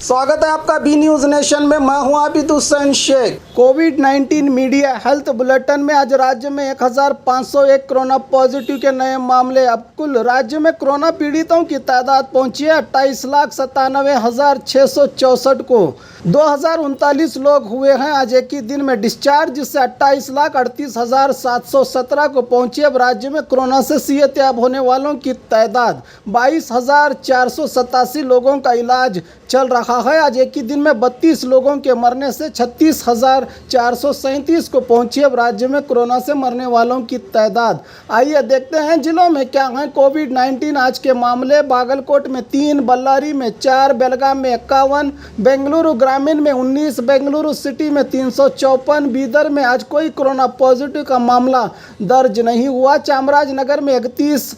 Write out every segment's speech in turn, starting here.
स्वागत है आपका बी न्यूज नेशन में। मैं हूं आबिद हुसैन शेख। कोविड-19 मीडिया हेल्थ बुलेटिन में आज राज्य में 1501 कोरोना पॉजिटिव के नए मामले। अब कुल राज्य में कोरोना पीड़ितों की तादाद पहुंची है 28,97,664 को। 2039 लोग हुए हैं आज एक ही दिन में डिस्चार्ज, जिससे 28,38,717 को पहुंची। अब राज्य में कोरोना से सेहतयाब होने वालों की तादाद 22,487 लोगों का इलाज चल रहा है। आज एक ही दिन में 32 लोगों के मरने से 36,437 को पहुंची। अब राज्य में कोरोना से मरने वालों की तादाद। आइए देखते हैं जिलों में क्या हैं कोविड-19 आज के मामले। बागलकोट में 3, बल्लारी में 4, बेलगाम में 51, बेंगलुरु ग्रामीण में 19, बेंगलुरु सिटी में 354, बीदर में आज कोई कोरोना पॉजिटिव का मामला दर्ज नहीं हुआ। चामराजनगर में 31,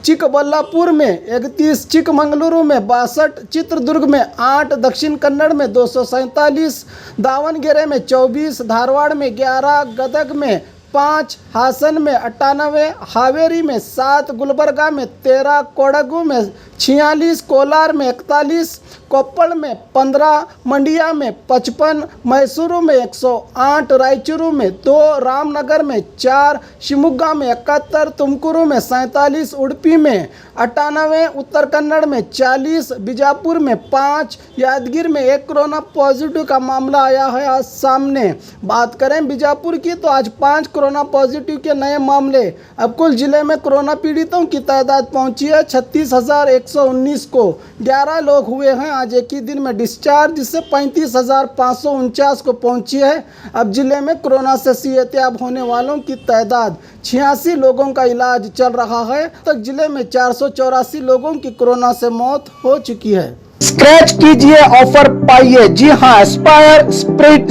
चिकबल्लापुर में 31, चिकमंगलुरु में 62, चित्रदुर्ग में 8, दक्षिण कन्नड़ में 247, दावणगेरे में 24, धारवाड़ में 11, गदग में 5, हासन में 98, हावेरी में 7, गुलबर्गा में 13, कोडगु में 46, कोलार में 41, कोप्पल में 15, मंडिया में 55, मैसूरू में 108, रायचूरू में 2, रामनगर में 4, शिवमोगा में 71, तुमकुरू में 47, उडुपी में 98, उत्तर कन्नड़ में 40, बीजापुर में 5, यादगिर में 1 कोरोना पॉजिटिव का मामला आया है आज सामने। बात करें बीजापुर की तो आज 5 कोरोना पॉजिटिव के नए मामले। अब कुल जिले में कोरोना पीड़ितों की तादाद पहुंची है 36,119 को। 11 लोग हुए हैं आज एक ही दिन में डिस्चार्ज, जिससे 35,549 को पहुंची है। अब जिले में कोरोना से सेहतयाब होने वालों की तादाद 86 लोगों का इलाज चल रहा है। तक जिले में 484 लोगों की कोरोना से मौत हो चुकी है। स्क्रैच कीजिए, ऑफर पाइए। जी हाँ, Aspire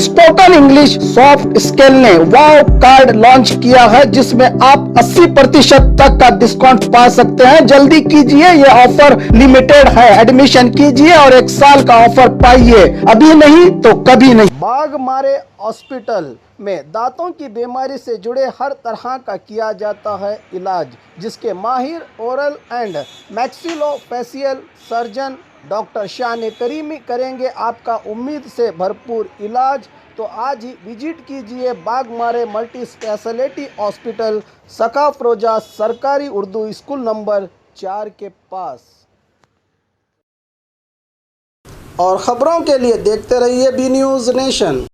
spoken English soft skill ने वाव कार्ड लॉन्च किया है, जिसमें आप 80% तक का डिस्काउंट पा सकते हैं। जल्दी कीजिए, ये ऑफर लिमिटेड है। एडमिशन कीजिए और 1 साल का ऑफर पाइए, अभी नहीं तो कभी नहीं। बाघमारे हॉस्पिटल में दांतों की बीमारी से जुड़े हर तरह का किया जाता है इलाज, जिसके माहिर oral and maxillofacial surgeon doctor शान करीमी करेंगे आपका उम्मीद से भरपूर इलाज। तो आज ही विजिट कीजिए बाघमारे मल्टी स्पेशलिटी हॉस्पिटल, सकाफरोजा सरकारी उर्दू स्कूल नंबर 4 के पास। और खबरों के लिए देखते रहिए बी न्यूज़ नेशन।